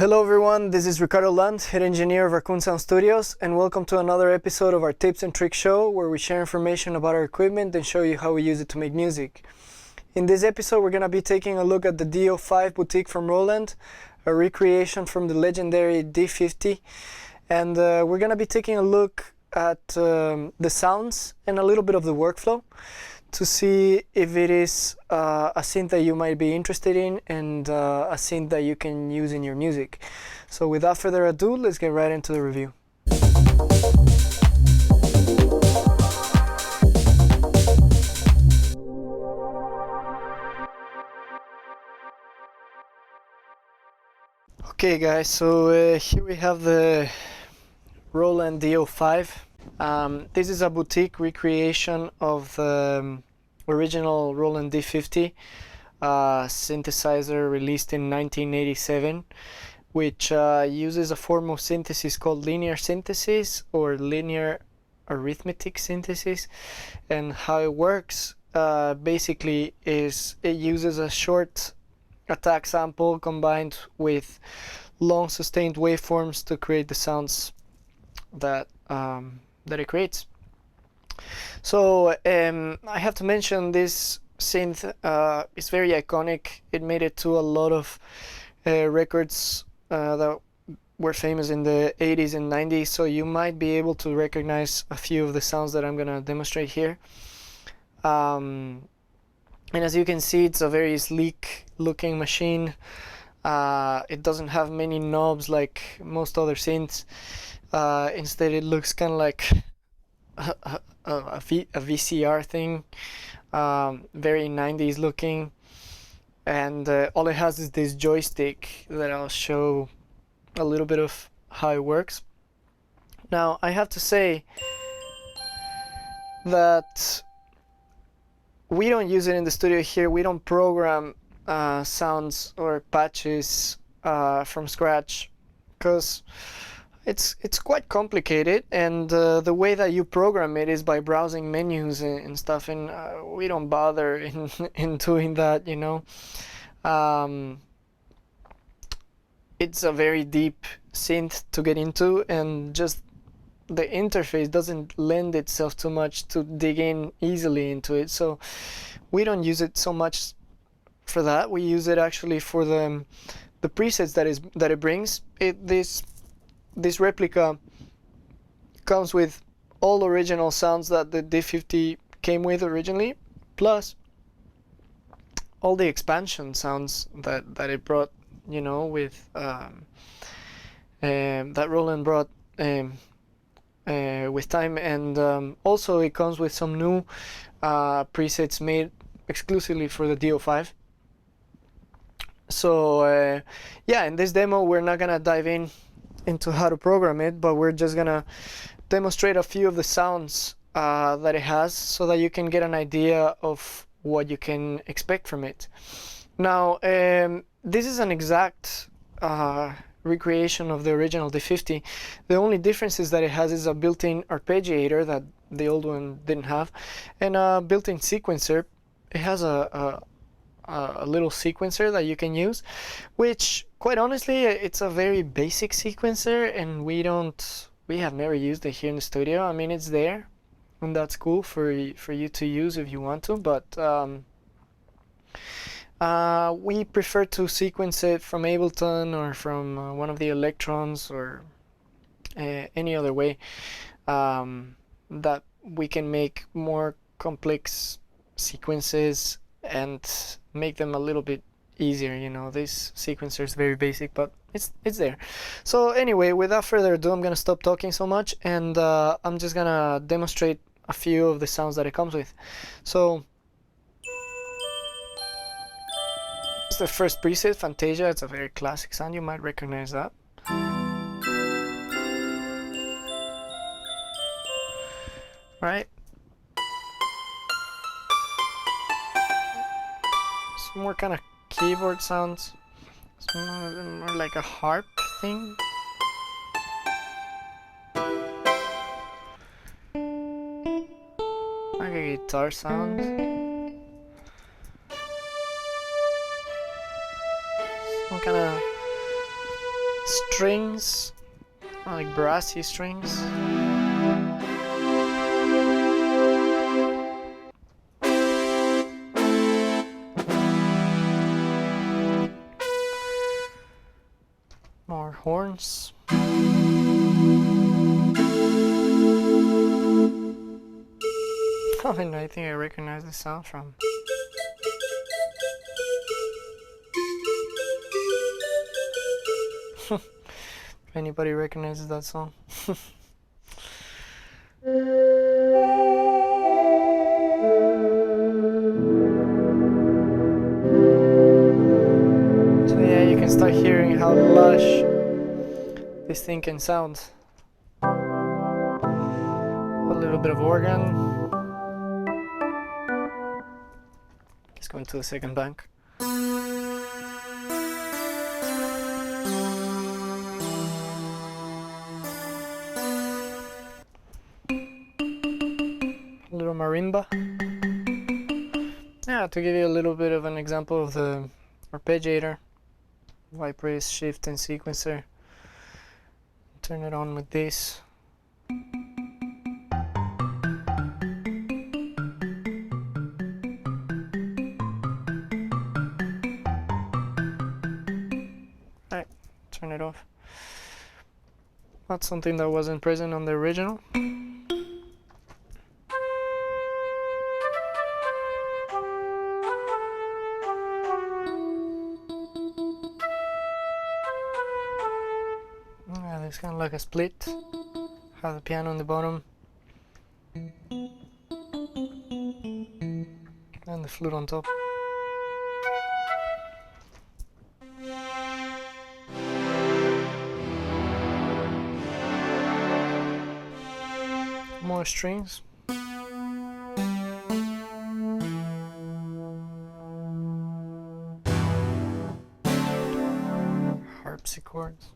Hello everyone, this is Ricardo Land, head engineer of Rakoon Sound Studios, and welcome to another episode of our Tips and Tricks show where we share information about our equipment and show you how we use it to make music. In this episode we're going to be taking a look at the D-05 boutique from Roland, a recreation from the legendary D-50, and we're going to be taking a look at the sounds and a little bit of the workflow to see if it is a synth that you might be interested in and a synth that you can use in your music. So without further ado, let's get right into the review. Okay guys, so here we have the Roland D-05. This is a boutique recreation of the original Roland D-50 synthesizer released in 1987, which uses a form of synthesis called linear synthesis or linear arithmetic synthesis. And how it works basically is it uses a short attack sample combined with long sustained waveforms to create the sounds that it creates. So I have to mention this synth is very iconic. It made it to a lot of records that were famous in the 80s and 90s, so you might be able to recognize a few of the sounds that I'm gonna demonstrate here. And as you can see, it's a very sleek looking machine. It doesn't have many knobs like most other synths. Instead it looks kind of like a VCR thing, very 90s looking, and all it has is this joystick that I'll show a little bit of how it works. Now I have to say that we don't use it in the studio here. We don't program sounds or patches from scratch because it's quite complicated, and the way that you program it is by browsing menus and stuff, and we don't bother in doing that, you know. It's a very deep synth to get into, and just the interface doesn't lend itself too much to dig in easily into it, so we don't use it so much for that. We use it actually for the presets that it brings. This replica comes with all original sounds that the D-50 came with originally, plus all the expansion sounds that it brought, you know, with that Roland brought with time, and also it comes with some new presets made exclusively for the D-05. So yeah, in this demo we're not gonna dive into how to program it, but we're just gonna demonstrate a few of the sounds that it has so that you can get an idea of what you can expect from it. Now this is an exact recreation of the original D-50. The only difference is that it has a built-in arpeggiator that the old one didn't have, and a built-in sequencer. It has a little sequencer that you can use, which quite honestly it's a very basic sequencer, and we have never used it here in the studio. I mean, it's there and that's cool for you to use if you want to, but we prefer to sequence it from Ableton or from one of the Electrons or any other way that we can make more complex sequences and make them a little bit easier. You know, this sequencer is very basic, but it's there. So anyway, without further ado, I'm gonna stop talking so much, and I'm just gonna demonstrate a few of the sounds that it comes with. So it's the first preset, Fantasia. It's a very classic sound, you might recognize that. Right, some more kind of keyboard sounds. It's more like a harp thing. Like a guitar sound. Some kind of strings, like brassy strings. More horns. Oh, and I think I recognize the sound from. If anybody recognizes that song. So yeah, you can start hearing how lush this thing can sound. A little bit of organ. Let's go into the second bank. A little marimba. Yeah, to give you a little bit of an example of the arpeggiator, vibrates, shift, and sequencer. Turn it on with this. Alright, turn it off. That's something that wasn't present on the original. Yeah, it's kind of like a split. Have the piano on the bottom and the flute on top. More strings. Harpsichords.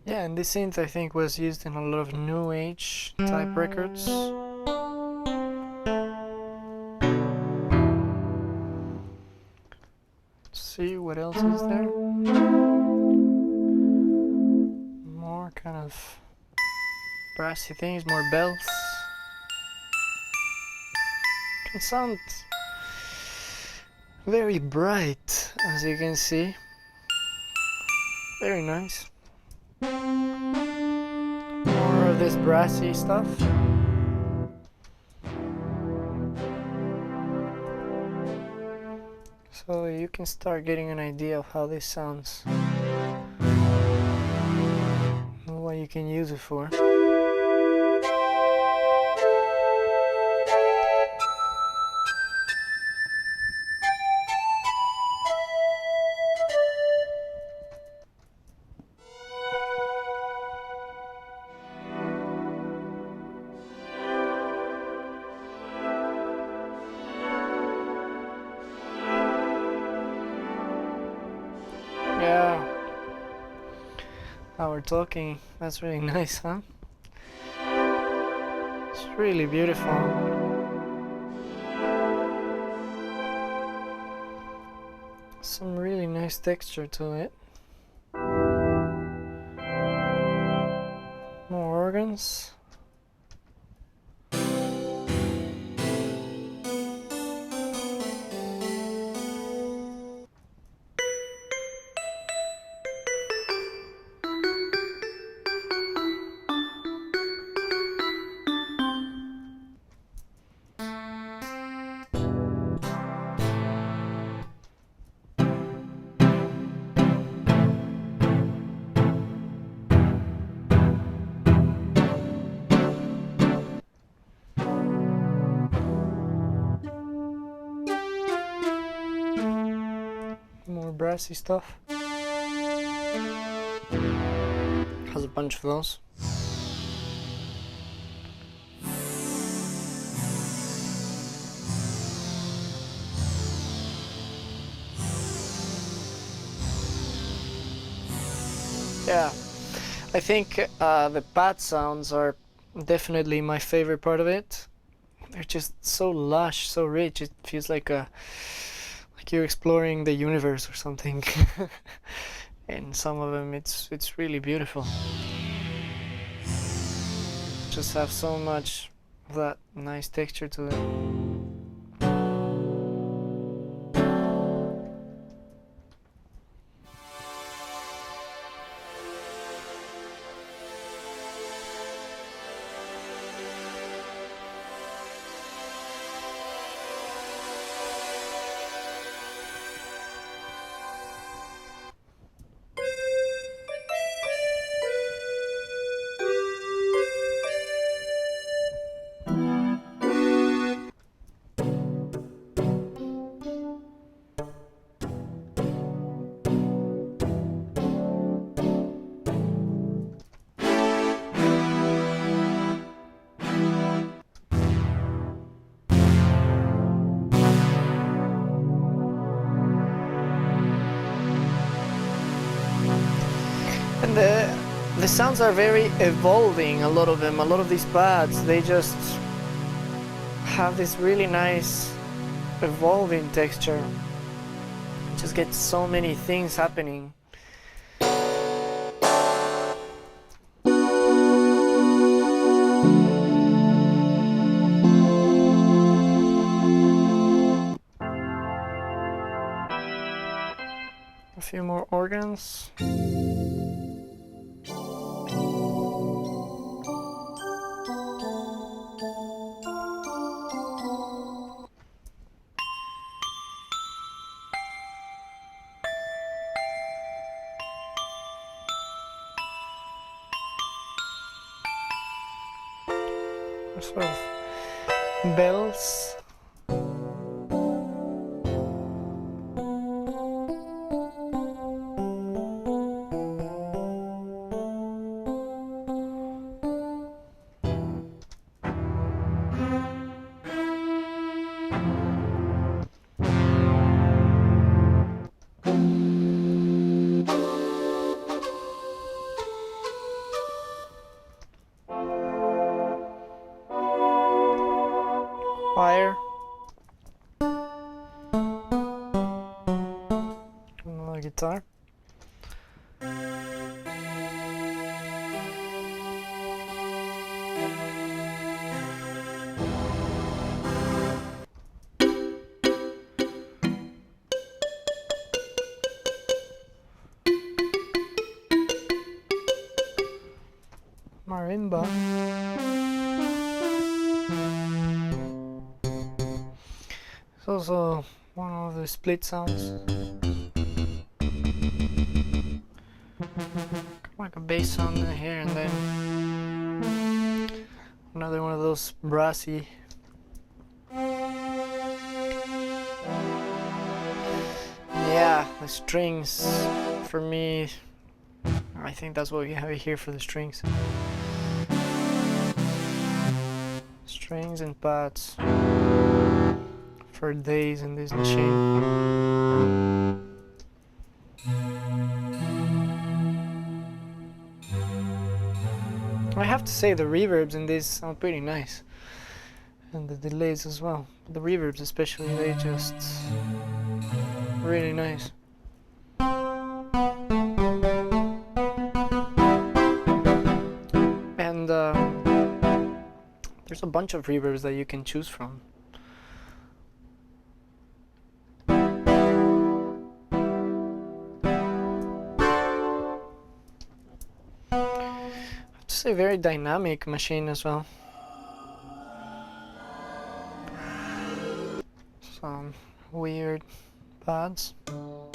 Yeah, and this synth I think was used in a lot of new age type records. See what else is there? More kind of brassy things, more bells. Can sound very bright, as you can see. Very nice. More of this brassy stuff. So you can start getting an idea of how this sounds and what you can use it for. Yeah, now we're talking. That's really nice, huh? It's really beautiful. Some really nice texture to it. More organs. More brassy stuff. Has a bunch of those. Yeah, I think the pad sounds are definitely my favorite part of it. They're just so lush, so rich. It feels like you're exploring the universe or something. And some of them, it's really beautiful. Just have so much of that nice texture to them. And the sounds are very evolving, a lot of them. A lot of these pads, they just have this really nice evolving texture. Just get so many things happening. A few more organs. Sort of bells. Fire. Another guitar. Marimba. It's also one of the split sounds. Like a bass sound here and then another one of those brassy. Yeah, the strings, for me, I think that's what we have here for the strings. Strings and pads for days in this machine. I have to say the reverbs in this sound pretty nice, and the delays as well. The reverbs especially, they just really nice. And there's a bunch of reverbs that you can choose from. It's a very dynamic machine as well. Some weird pads. Oh,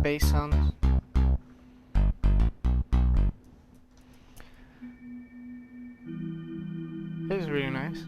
bass sounds. This is really nice.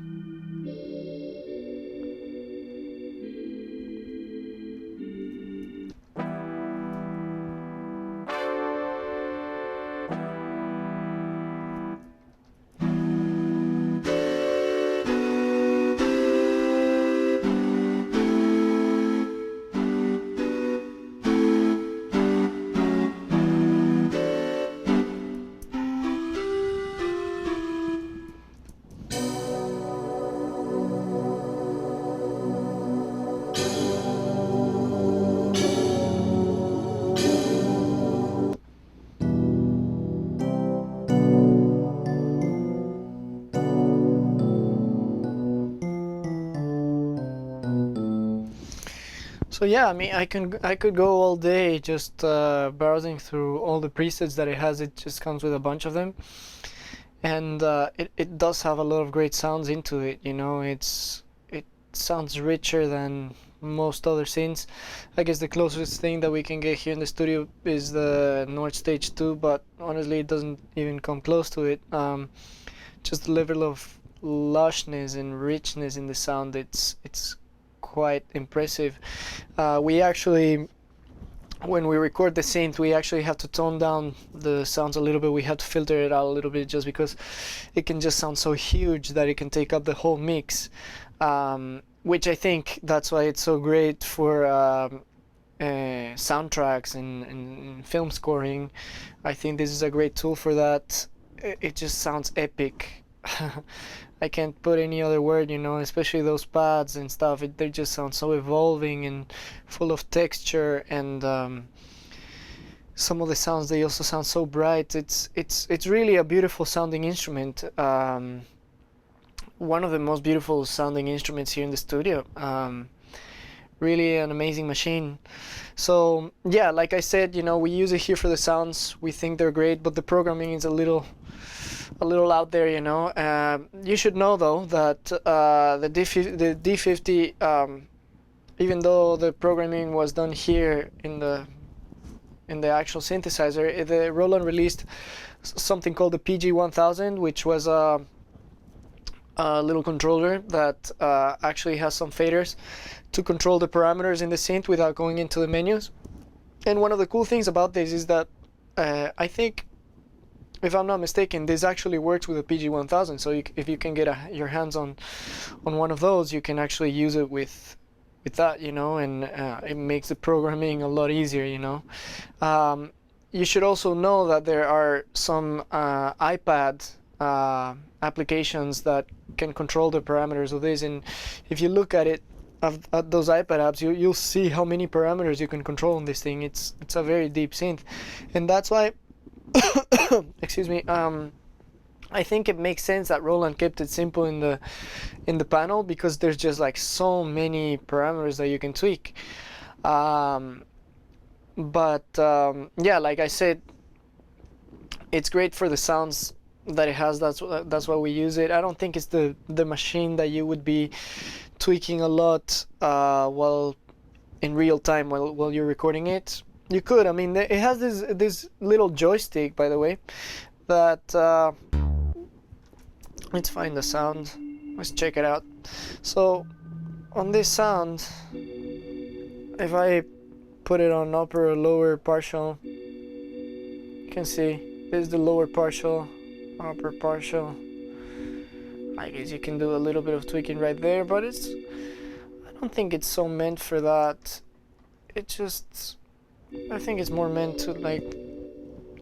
So yeah, I mean, I could go all day just browsing through all the presets that it has. It just comes with a bunch of them, and it does have a lot of great sounds into it. You know, it sounds richer than most other synths. I guess the closest thing that we can get here in the studio is the Nord Stage 2, but honestly, it doesn't even come close to it. Just the level of lushness and richness in the sound, it's quite impressive. We actually, when we record the synth, we actually have to tone down the sounds a little bit. We have to filter it out a little bit just because it can just sound so huge that it can take up the whole mix, which I think that's why it's so great for soundtracks and film scoring. I think this is a great tool for that. It just sounds epic. I can't put any other word, you know, especially those pads and stuff. They just sound so evolving and full of texture, and some of the sounds, they also sound so bright. It's really a beautiful sounding instrument. One of the most beautiful sounding instruments here in the studio. Really an amazing machine. So yeah, like I said, you know, we use it here for the sounds. We think they're great, but the programming is a little out there, you know. You should know though that the D50, even though the programming was done here in the actual synthesizer, the Roland released something called the PG-1000, which was a little controller that actually has some faders to control the parameters in the synth without going into the menus. And one of the cool things about this is that I think, if I'm not mistaken, this actually works with a PG-1000. So if you can get your hands on one of those, you can actually use it with that, you know, and it makes the programming a lot easier, you know. You should also know that there are some iPad applications that can control the parameters of this, and if you look at it, at those iPad apps, you'll see how many parameters you can control on this thing. It's a very deep synth, and that's why excuse me, I think it makes sense that Roland kept it simple in the panel, because there's just like so many parameters that you can tweak. Yeah, like I said, it's great for the sounds that it has. That's why we use it. I don't think it's the machine that you would be tweaking a lot while in real time while you're recording it. You could, I mean, it has this little joystick, by the way, that let's find the sound. Let's check it out. So on this sound, if I put it on upper or lower partial, you can see this is the lower partial, upper partial. I guess you can do a little bit of tweaking right there, but I don't think it's so meant for that. I think it's more meant to like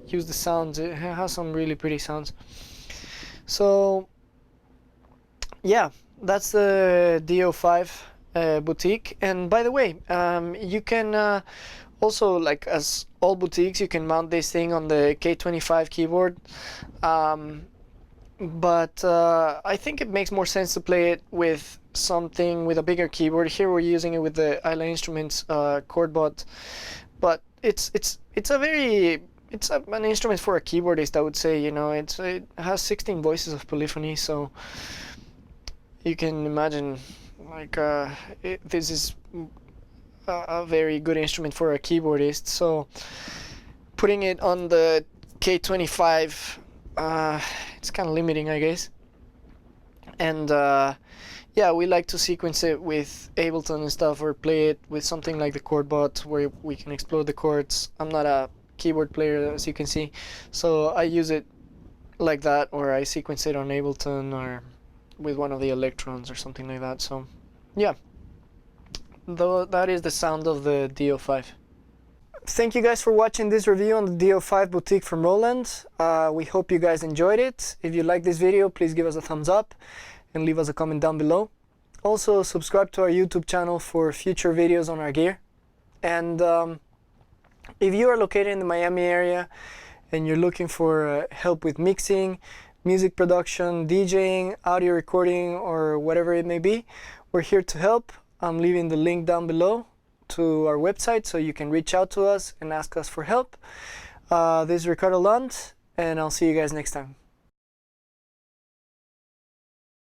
use the sounds. It has some really pretty sounds. So yeah, that's the D-05 boutique. And by the way, you can also, like as all boutiques, you can mount this thing on the K25 keyboard. But I think it makes more sense to play it with something with a bigger keyboard. Here we're using it with the Isla Instruments chordbot, but it's an instrument for a keyboardist, I would say. You know, it has 16 voices of polyphony, so you can imagine like this is a very good instrument for a keyboardist. So putting it on the K25, it's kind of limiting, I guess. And yeah, we like to sequence it with Ableton and stuff, or play it with something like the chordbot where we can explore the chords. I'm not a keyboard player, as you can see, so I use it like that, or I sequence it on Ableton or with one of the electrons or something like that. So yeah, that is the sound of the D-05. Thank you guys for watching this review on the D-05 boutique from Roland. We hope you guys enjoyed it. If you like this video, please give us a thumbs up and leave us a comment down below. Also, subscribe to our YouTube channel for future videos on our gear. And if you are located in the Miami area and you're looking for help with mixing, music production, DJing, audio recording, or whatever it may be, we're here to help. I'm leaving the link down below. to our website, so you can reach out to us and ask us for help. This is Ricardo Lund, and I'll see you guys next time.